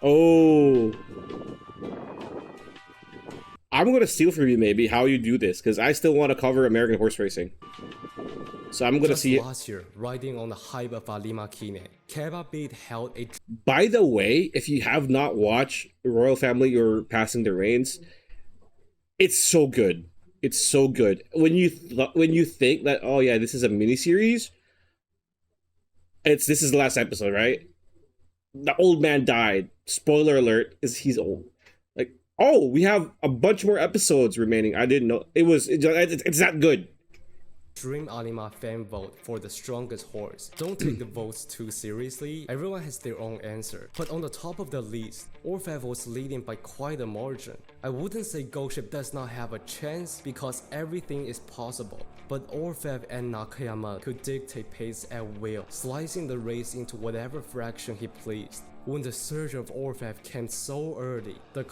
Oh. I'm gonna steal from you maybe how you do this, because I still want to cover American horse racing. So I'm gonna Just see it. last year, riding on the hype of Alima Kine, Keba Beat held a By the way, if you have not watched Royal Family or Passing the Reigns, it's so good. It's so good. When you think that, oh yeah, this is a miniseries, this is the last episode, right? The old man died. Spoiler alert: he's old. Like, oh, we have a bunch more episodes remaining. I didn't know it's that good. Dream Anima fan vote for the strongest horse. Don't take the votes too seriously, everyone has their own answer. But on the top of the list, Orphev was leading by quite a margin. I wouldn't say Ghost Ship does not have a chance because everything is possible. But Orphev and Nakayama could dictate pace at will, slicing the race into whatever fraction he pleased. When the surge of Orphev came so early, the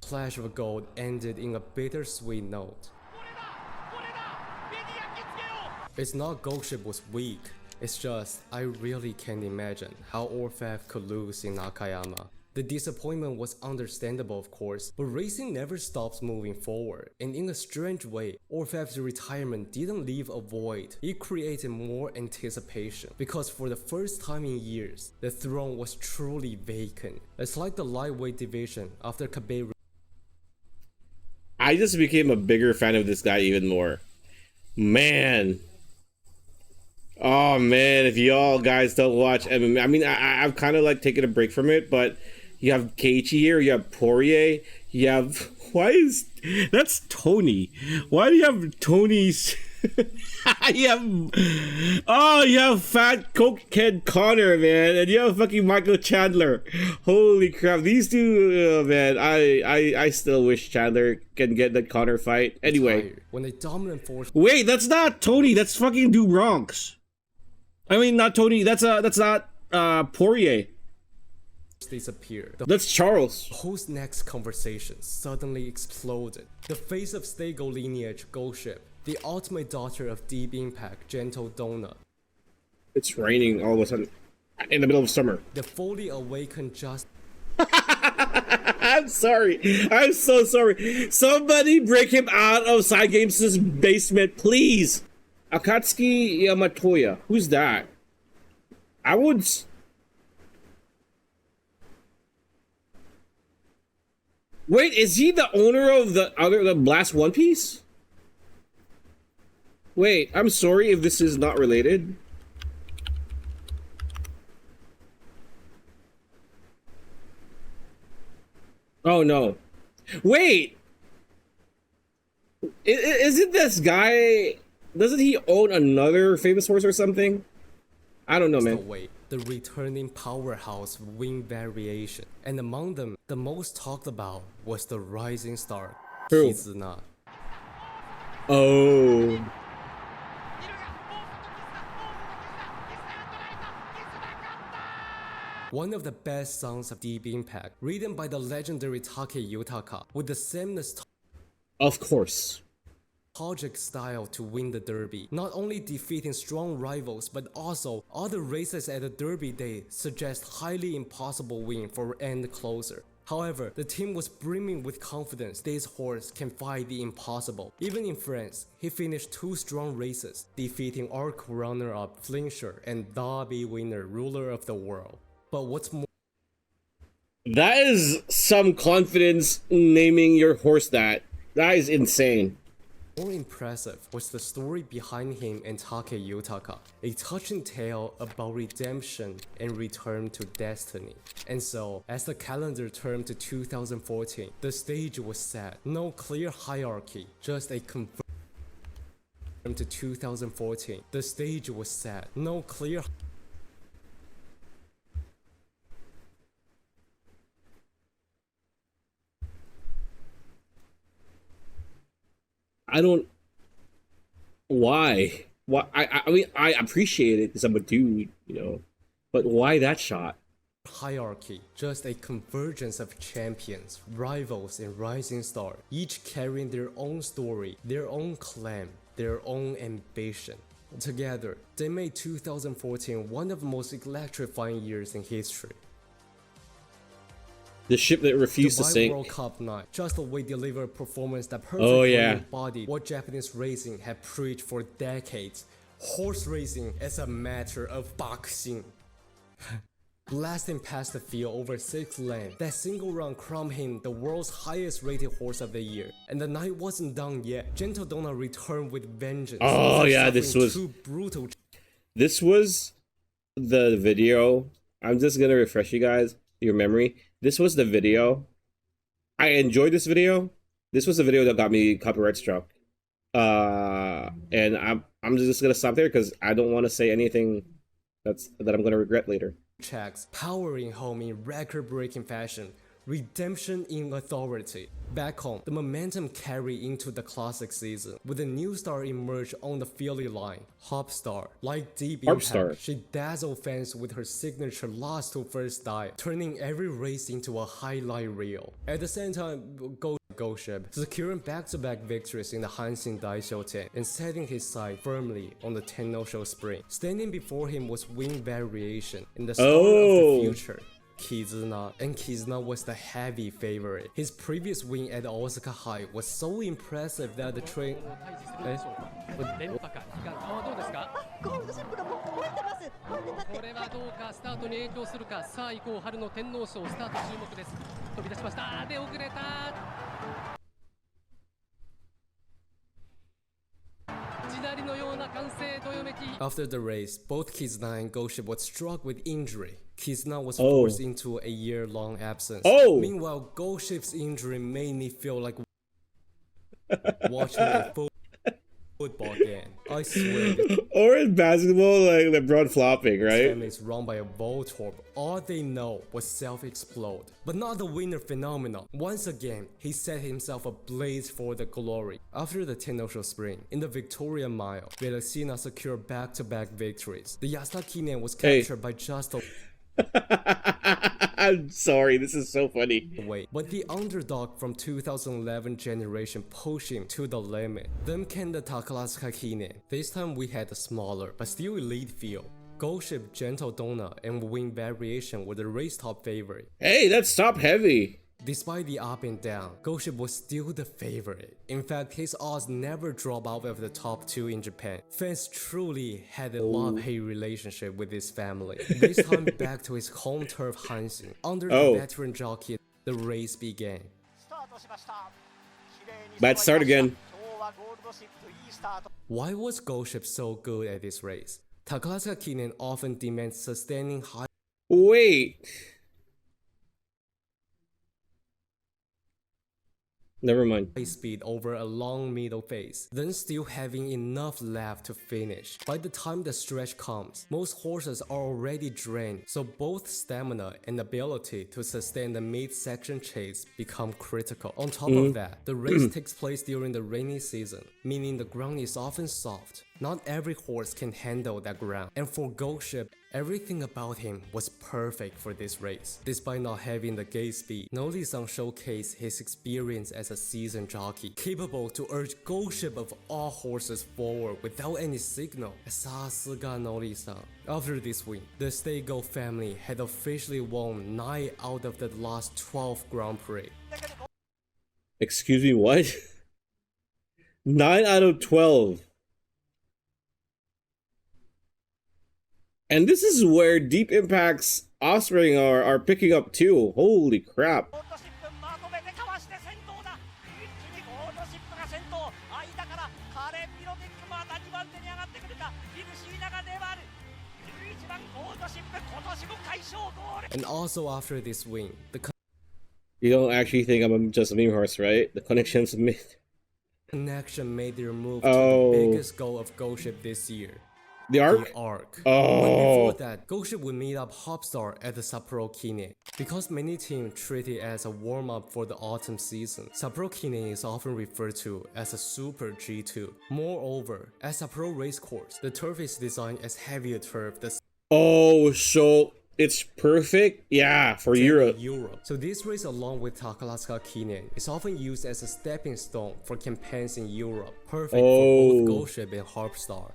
Clash of Gold ended in a bittersweet note. これだメディア気つけよう It's not Ghost Ship was weak, it's just I really can't imagine how Orphev could lose in Nakayama. The disappointment was understandable of course, but racing never stops moving forward. And in a strange way, Orphev's retirement didn't leave a void, it created more anticipation. Because for the first time in years, the throne was truly vacant. It's like the lightweight division after Kabe. I just became a bigger fan of this guy even more. Man. Oh man, if y'all guys don't watch MMA, I mean, I've kind of like taken a break from it, but You have Keiichi here. You have Poirier. You have that's Tony? Why do you have Tony's? you have fat cokehead Connor, man, and you have fucking Michael Chandler. Holy crap, these two, man. I still wish Chandler can get that Connor fight. Anyway, when a dominant force wait, that's not Tony. That's fucking Du Bronx. I mean, not Tony. That's not Poirier. disappeared. That's Charles. Whose next conversation suddenly exploded. The face of Stego lineage, Goship, the ultimate daughter of Deep Impact, Gentle Donna. It's raining all of a sudden in the middle of summer. The fully awakened just. I'm sorry. I'm so sorry. Somebody break him out of Side Games' basement, please. Akatsuki Yamatoya. Who's that? I would. Wait, is he the owner of the Blast One Piece? Wait, I'm sorry if this is not related. Oh no. Wait! Isn't this guy... Doesn't he own another famous horse or something? I don't know, man. Wait, the returning powerhouse wing variation. And among them, the most talked about was the rising star, Who? Kizuna. Oh. One of the best songs of Deep Impact, written by the legendary Take Yutaka, with the same Of course. nostalgic style to win the Derby, not only defeating strong rivals, but also other races at the Derby day suggest highly impossible win for end closer. However, the team was brimming with confidence this horse can fight the impossible. Even in France, he finished 2 strong races, defeating ARC runner-up Flingsher and Derby winner Ruler of the World. But what's more, That is some confidence naming your horse that. That is insane. more impressive was the story behind him and Take Yutaka, a touching tale about redemption and return to destiny. And so, as the calendar turned to 2014, the stage was set. No clear hierarchy, just a confirmed to 2014. The stage was set. No clear I don't. Why? Why? I mean, I appreciate it because I'm a dude, but why that shot? hierarchy, just a convergence of champions, rivals, and rising stars, each carrying their own story, their own claim, their own ambition. Together, they made 2014 one of the most electrifying years in history. The ship that refused to Dubai sink. World Cup night, just the way delivered a performance that perfectly embodied what Japanese racing had preached for decades. Horse racing as a matter of boxing. Blasting past the field over 6 lanes, that single run crowned him the world's highest rated horse of the year. And the night wasn't done yet. Gentle Donna returned with vengeance. Oh, after yeah, this suffering was- 2 brutal This was the video. I'm just gonna refresh you guys your memory. This was the video. I enjoyed this video. This was the video that got me copyright struck. And I'm just gonna stop there because I don't want to say anything that I'm gonna regret later. checks, powering home in record-breaking fashion, redemption in authority. Back home, the momentum carried into the classic season, with a new star emerged on the Philly line, Hopstar. Like Deep Harpstar. Impact, she dazzled fans with her signature last to first dive, turning every race into a highlight reel. At the same time, Goship, securing back-to-back victories in the Hanshin Daisho 10 and setting his sight firmly on the Tennosho Spring. Standing before him was Wing Variation and the star of the future, Kizuna. And Kizuna was the heavy favorite. His previous win at Osaka High was so impressive that the train... 連覇か悲願はどうですか。ゴールドシップがもう燃えてます燃えてますこれはどうかスタートに影響するか。さあ以降春の天皇賞スタート注目です。飛び出しました。で遅れた。地鳴りのような歓声どよめき。 After the race, both Kizuna and Goship were struck with injury. Kizuna was Oh. forced into a year-long absence. Oh. Meanwhile, Goldship's injury made me feel like watching a football game. I swear, this Or in basketball, like LeBron flopping, right? family is run by a Voltorb. All they know was self-explode. But not the winner phenomenon. Once again, he set himself ablaze for the glory. After the Tennosho Spring, in the Victoria Mile, Velocina secured back-to-back victories. The Yasuda Kinen was Hey. captured by just a I'm sorry, this is so funny. way. But the underdog from 2011 generation pushed him to the limit. Then came the Takarazuka Kinen. This time we had a smaller but still elite field. Goldship, Gentle Donna, and Wing Variation were the race top favorite. Hey, that's top heavy. Despite the up and down, Goldship was still the favorite. In fact, his odds never drop out of the top 2 in Japan. Fans truly had a love-hate relationship with his family. This time back to his home turf Hanshin. Under the Oh. veteran jockey, the race began. スタートしました綺麗に Bad start again. 今日はゴールドシップいいスタート Why was Goldship so good at this race? Takarazuka Kinen often demands sustaining high Wait. Never mind. speed over a long middle phase, then still having enough left to finish. By the time the stretch comes, most horses are already drained, so both stamina and ability to sustain the mid-section chase become critical. On top of that, the race takes place during the rainy season, meaning the ground is often soft. Not every horse can handle that ground, and for Goldship, everything about him was perfect for this race. Despite not having the gate speed, Noli-san showcased his experience as a seasoned jockey, capable to urge Goldship of all horses forward without any signal. Sasuga Noli-san. After this win, the Steigo family had officially won 9 out of the last 12 Grand Prix. Excuse me, what? 9 out of 12. And this is where Deep Impact's offspring are picking up too. Holy crap. ゴールドシップまとめてかわして先頭だ一気にゴールドシップが先頭間からカレン・ピロティックまた2番手に上がってくるかリルシーナが粘る11番ゴールドシップ今年も快勝ゴール And also after this win, the You don't actually think I'm just a meme horse, right? The connection's myth. connection made their move Oh. to the biggest goal of Goldship this year. The arc? The Arc. Oh. But before that, Goldship would meet up Hopstar at the Sapporo Kinen. Because many teams treat it as a warm-up for the autumn season, Sapporo Kinen is often referred to as a Super G2. Moreover, as Sapporo racecourse, the turf is designed as heavier turf than Oh, so it's perfect? Yeah, for Europe. Europe. So this race along with Takarazuka Kinen is often used as a stepping stone for campaigns in Europe. Perfect for Oh. both Goldship and Harpstar.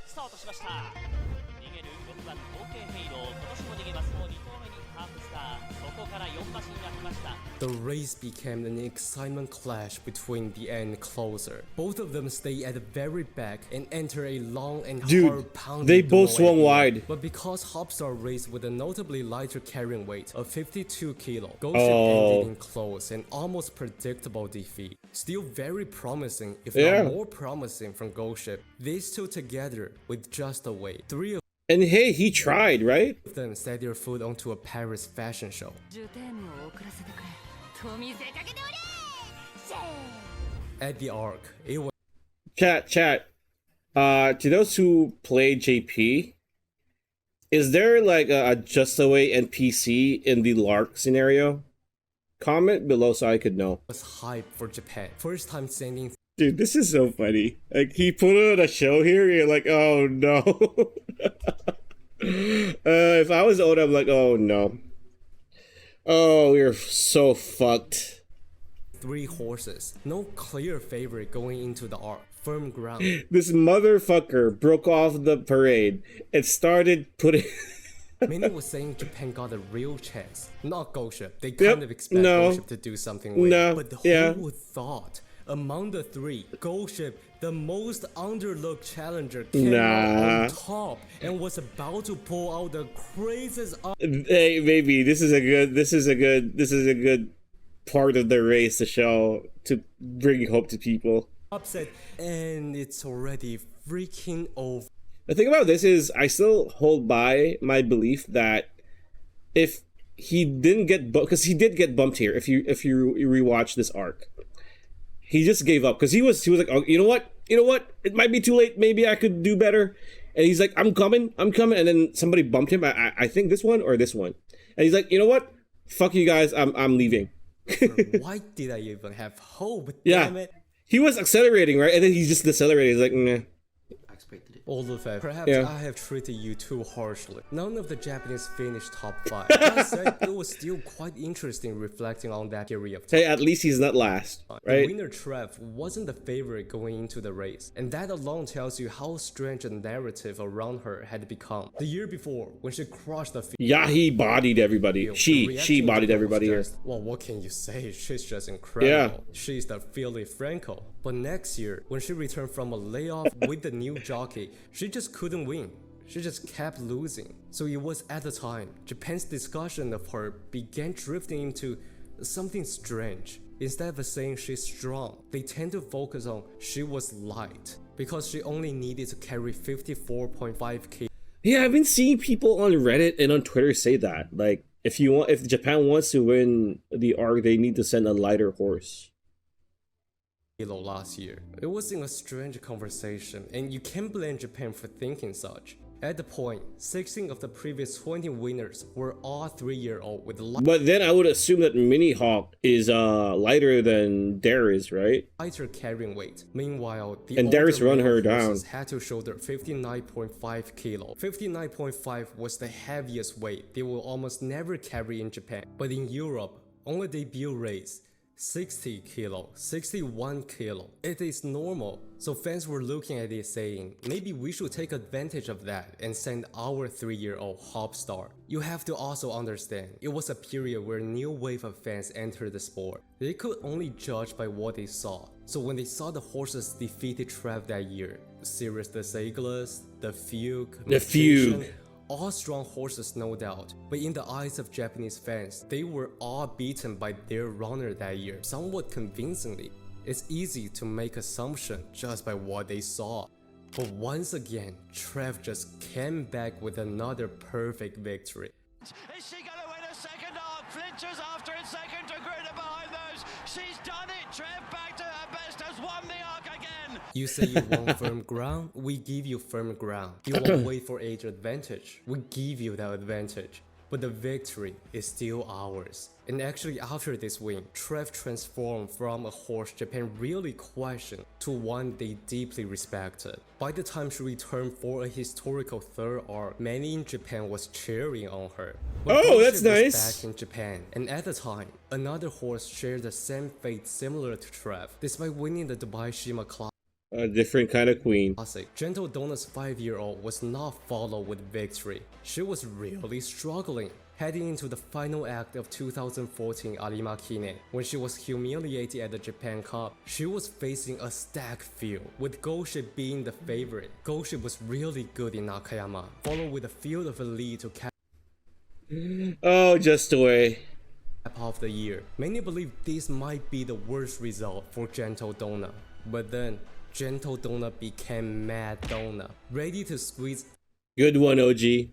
スタートしました逃げる6番統計ヘイロー今年も逃げますもう2投目にハーフスターそこから4馬身が来ました The race became an excitement clash between the end closer. Both of them stay at the very back and enter a long and Dude, hard-pounding they both duel swung at the wide. end. But because Hopstar raced with a notably lighter carrying weight of 52 kilo, Goldship Oh. ended in close and almost predictable defeat. Still very promising, if Yeah. not more promising from Goldship. These two together with just a weight. 3 And hey, he tried, right? of them set their foot onto a Paris fashion show. 10点を遅らせてくれと見せかけておれシェー At the Arc, it was Chat. To those who play JP, is there like a Just Away NPC in the Lark scenario? Comment below so I could know. hype for Japan. First time sending Dude, this is so funny. Like, he put on a show here, you're like, oh no. If I was old, I'm like, oh no. Oh, we're so fucked. 3 horses. No clear favorite going into the arc. Firm ground. This motherfucker broke off the parade and started putting... Many were saying Japan got a real chance. Not Goldship. They Yep, kind of expect no. Goldship to do something weird. No, But the yeah. whole thought, among the 3, Goldship, the most underlooked challenger, came out Nah. on top and was about to pull out the craziest Hey, maybe this is a good part of the race to show, to bring hope to people. upset, and it's already freaking over. The thing about this is I still hold by my belief that if he didn't get bumped, because he did get bumped here. If you rewatch this arc, he just gave up because he was like, oh, you know what, it might be too late. Maybe I could do better. And he's like, I'm coming. And then somebody bumped him. I think this one or this one. And he's like, you know what? Fuck you guys. I'm leaving. Why did I even have hope? Yeah. Damn it. He was accelerating, right? And then he just decelerated. He's like, nah. All the fact, perhaps Yeah. I have treated you too harshly. None of the Japanese finished top 5. That said, it was still quite interesting reflecting on that period of time. Hey, at least he's not last, The right? winner Trev wasn't the favorite going into the race, and that alone tells you how strange the narrative around her had become. The year before, when she crushed the field, Yeah, he bodied everybody. the She reaction bodied was everybody here. just, well, what can you say? She's just incredible. Yeah. She's the Philly Franco. But next year, when she returned from a layoff with the new jockey, she just couldn't win. She just kept losing. So it was at the time, Japan's discussion of her began drifting into something strange. Instead of saying she's strong, they tend to focus on she was light, because she only needed to carry 54.5 kg. Yeah, I've been seeing people on Reddit and on Twitter say that. Like, if Japan wants to win the arc, they need to send a lighter horse. Last year. It was in a strange conversation, and you can't blame Japan for thinking such. At the point, 16 of the previous 20 winners were all 3-year-old with But then I would assume that Mini Hawk is lighter than Darius, right? lighter carrying weight. Meanwhile, the And Darius older run male her down. horses had to shoulder 59.5 kilo. 59.5 was the heaviest weight they will almost never carry in Japan. But in Europe, on a debut race, 60 kilo, 61 kilo. It is normal. So fans were looking at it saying, maybe we should take advantage of that and send our 3-year-old Hop Star. You have to also understand, it was a period where a new wave of fans entered the sport. They could only judge by what they saw. So when they saw the horses defeated Trev that year, Sirius the Sageless, the Fugue, Magician, all strong horses, no doubt, but in the eyes of Japanese fans, they were all beaten by their runner that year, somewhat convincingly. It's easy to make assumptions just by what they saw. But once again, Trev just came back with another perfect victory. Is she going to win a second arc? Flinches after in second to Gruner behind those. She's done it. Trev back to her best, has won the arc again. You say you want firm ground, we give you firm ground. You won't wait for age advantage, we give you that advantage. But the victory is still ours. And actually after this win, Trev transformed from a horse Japan really questioned to one they deeply respected. By the time she returned for a historical third arc, many in Japan was cheering on her. But Oh, that's Bullshit was nice. back in Japan, and at the time, another horse shared the same fate similar to Trev, despite winning the Dubai Shima Classic. A different kind of queen. Gentle Donna's 5-year-old was not followed with victory. She was really struggling. Heading into the final act of 2014 Arima Kine, when she was humiliated at the Japan Cup, she was facing a stacked field, with Goship being the favorite. Goship was really good in Nakayama, followed with a field of elite to cap Oh, just the way. off the year. Many believe this might be the worst result for Gentle Donna, but then Gentle Donna became Mad Donna, ready to squeeze Good one, OG.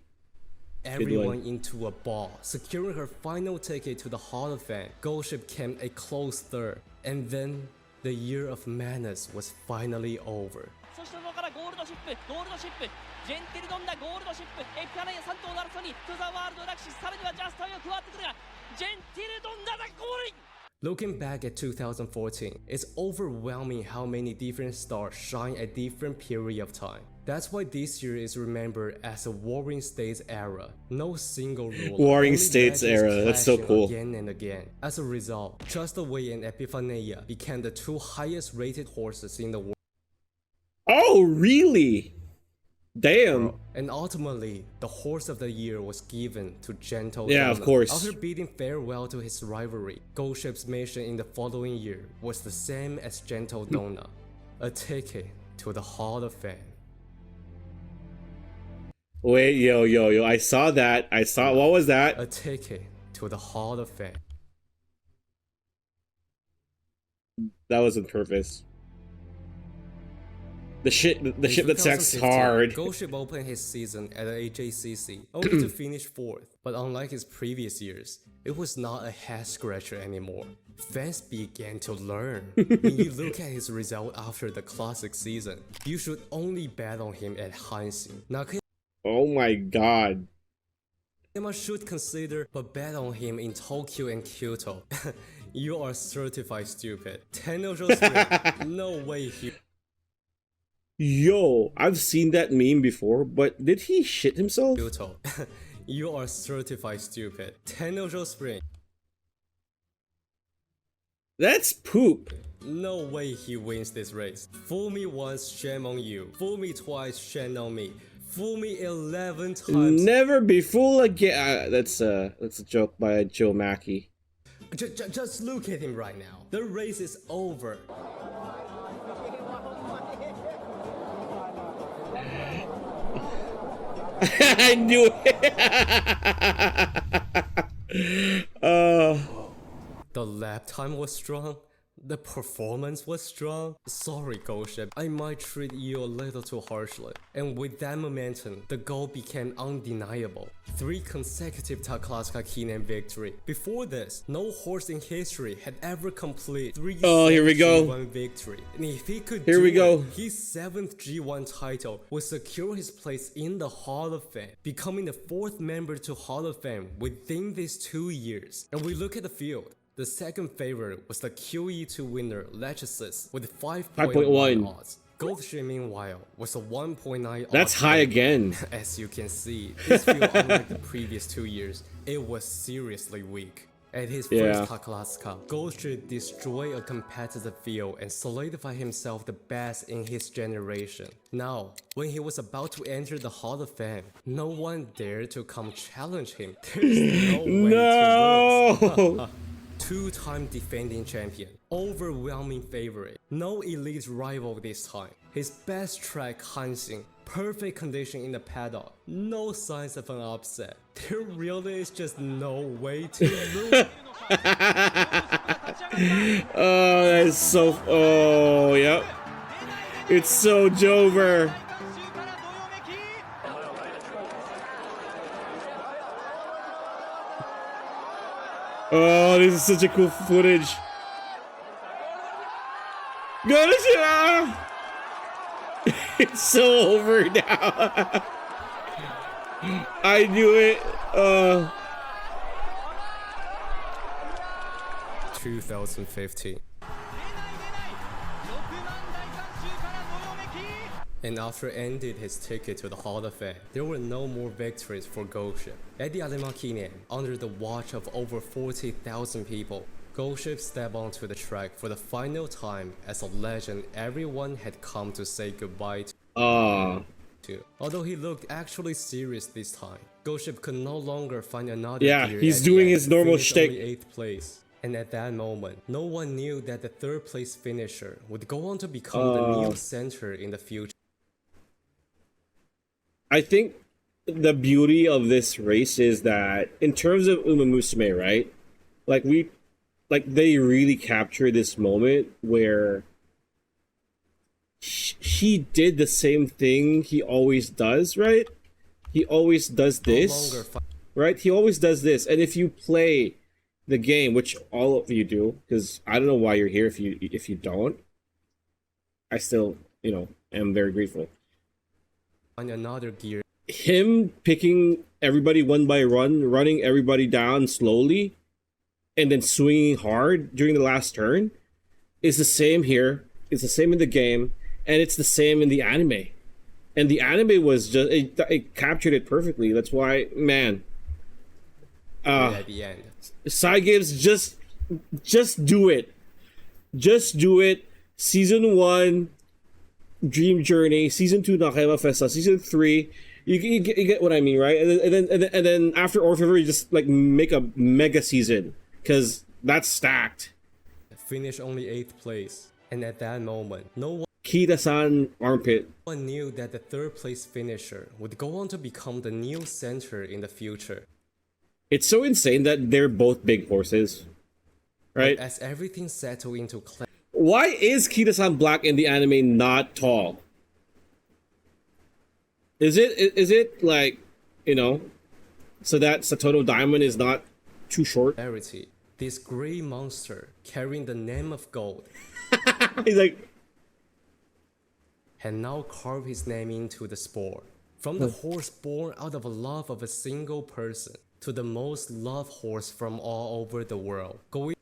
everyone into a ball, securing her final ticket to the Hall of Fame. Goldship came a close third, and then the year of madness was finally over. そしてそこからゴールドシップジェンティルドンナゴールドシップエピファネイア3頭の争いにトゥザワールドラクシスさらにはジャストイが加わってくるがジェンティルドンナだゴールイン Looking back at 2014, it's overwhelming how many different stars shine at different period of time. That's why this year is remembered as a Warring States era. No single rule. Warring only States legends era, that's so clashing cool. Again and again. As a result, Just the Way and Epiphania became the two highest rated horses in the world. Oh, really? Damn. And ultimately, the horse of the year was given to Gentle Yeah, Donna. of course. After bidding farewell to his rivalry, Goldship's mission in the following year was the same as Gentle Donna, a ticket to the Hall of Fame. Wait, yo. I saw that. What was that? A ticket to the Hall of Fame. That was on purpose. The ship In that sucks 2015, hard. Goship opened his season at the AJCC, only to finish 4th. But unlike his previous years, it was not a head scratcher anymore. Fans began to learn. When you look at his result after the classic season, you should only bet on him at Hanshin. Oh my god. Nakayama should consider but bet on him in Tokyo and Kyoto. You are certified stupid. Tennojo Spring, no way he... Yo, I've seen that meme before, but did he shit himself? Kyoto. You are certified stupid. Tennojo Spring. That's poop. No way he wins this race. Fool me once, shame on you. Fool me twice, shame on me. Fool me 11 times. Never be fooled again. That's a joke by Joe Mackey. Just look at him right now. The race is over. I knew it. The lap time was strong. The performance was strong. Sorry, Goship, I might treat you a little too harshly. And with that momentum, the goal became undeniable. 3 consecutive Takasaka Kinen victory. Before this, no horse in history had ever completed 3 here we go. G1 victory. And if he could Here do we go. it, his 7th G1 title would secure his place in the Hall of Fame, becoming the 4th member to Hall of Fame within these 2 years. And we look at the field. The second favorite was the QE2 winner Lechesis with 5.1 odds. Goldship, meanwhile, was a 1.9 odds. That's high again. As you can see, this field, unlike the previous 2 years, it was seriously weak. At his first Takasaka, Goldship destroyed a competitive field and solidified himself the best in his generation. Now, when he was about to enter the Hall of Fame, no one dared to come challenge him. There's no way to lose. 2-time defending champion, overwhelming favorite, no elite rival this time. His best track Hanshin, perfect condition in the paddock, no signs of an upset. There really is just no way to lose. Oh, that's so. Oh, yep. It's so Jover. Oh, this is such a cool footage. Gotcha! It's so over now. I knew it. 2015. And after ended his ticket to the Hall of Fame, there were no more victories for Goship. At the Arima Kinen, under the watch of over 40,000 people, Goship stepped onto the track for the final time as a legend everyone had come to say goodbye to. Although he looked actually serious this time, Goship could no longer find another gear he's at doing the end, his normal finished shtick. only 8th place. And at that moment, no one knew that the 3rd place finisher would go on to become the new center in the future. I think the beauty of this race is that in terms of Uma Musume, right? They really captured this moment where he did the same thing he always does, right? He always does this, right? He always does this. And if you play the game, which all of you do, because I don't know why you're here if you don't, I still, am very grateful. Another gear. Him picking everybody one by one, running everybody down slowly, and then swinging hard during the last turn is the same here. It's the same in the game, and it's the same in the anime. And the anime was just it captured it perfectly. That's why, man. At the end, Cygibbs, just do it. Just do it. Season 1. Dream Journey, Season 2 Nakayama Festa, Season 3, you get what I mean, right? And then after Orphan, you just make a mega season, because that's stacked. finished only 8th place. And at that moment, no Kita-san armpit. one knew that the 3rd place finisher would go on to become the new center in the future. It's so insane that they're both big horses, right? As everything settled into clarity, Why is Kita-san Black in the anime not tall? Is it like, you know, so that Satono Diamond is not too short? Rarity, this gray monster carrying the name of gold He's like, had now carved his name into the sport. From the horse born out of a love of a single person to the most loved horse from all over the world, going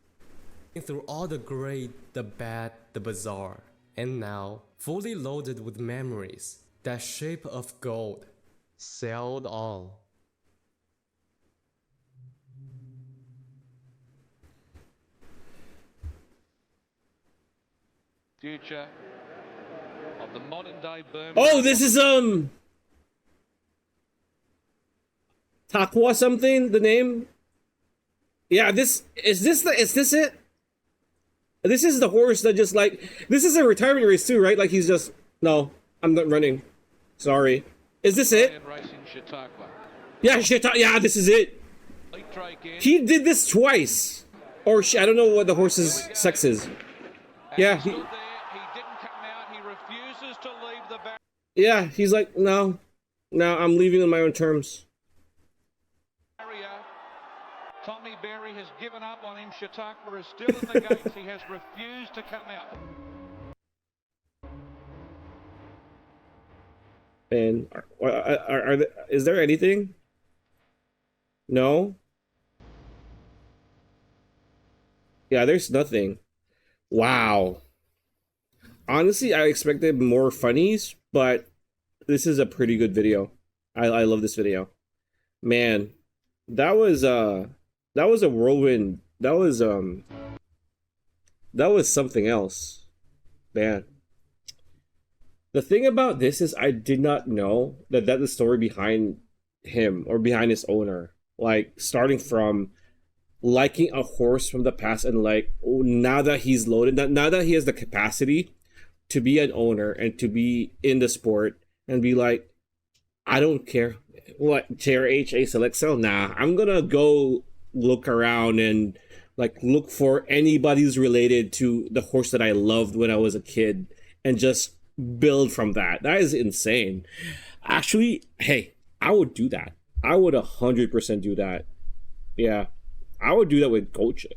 through all the great, the bad, the bizarre, and now fully loaded with memories, that shape of gold sailed on. Future of the modern day Burma. oh, this is Takwa something, the name. Yeah, is this it? This is the horse that just like, this is a retirement race too, right? Like he's just, no, I'm not running. Sorry. Is this it? Racing Chautauqua. Yeah, shit. Yeah, this is it. Elite Drake in. He did this twice. Or I don't know what the horse's sex is. Yeah, Stood there. He didn't come out. He refuses to leave the barrier. yeah, he's like, no, I'm leaving on my own terms. Tommy Berry has given up on him. Chautauqua is still in the gates. He has refused to come out. And is there anything? No. Yeah, there's nothing. Wow. Honestly, I expected more funnies, but this is a pretty good video. I love this video. Man, that was a whirlwind. That was something else. Man. The thing about this is I did not know that that's the story behind him or behind his owner. Like starting from liking a horse from the past and like, oh, now that he's loaded, now that he has the capacity to be an owner and to be in the sport and be like, I don't care what JRH Select Sell. Nah, I'm gonna go look around and like look for anybody's related to the horse that I loved when I was a kid and just build from that. That is insane. Actually, hey, I would do that. I would 100% do that. Yeah, I would do that with coaching.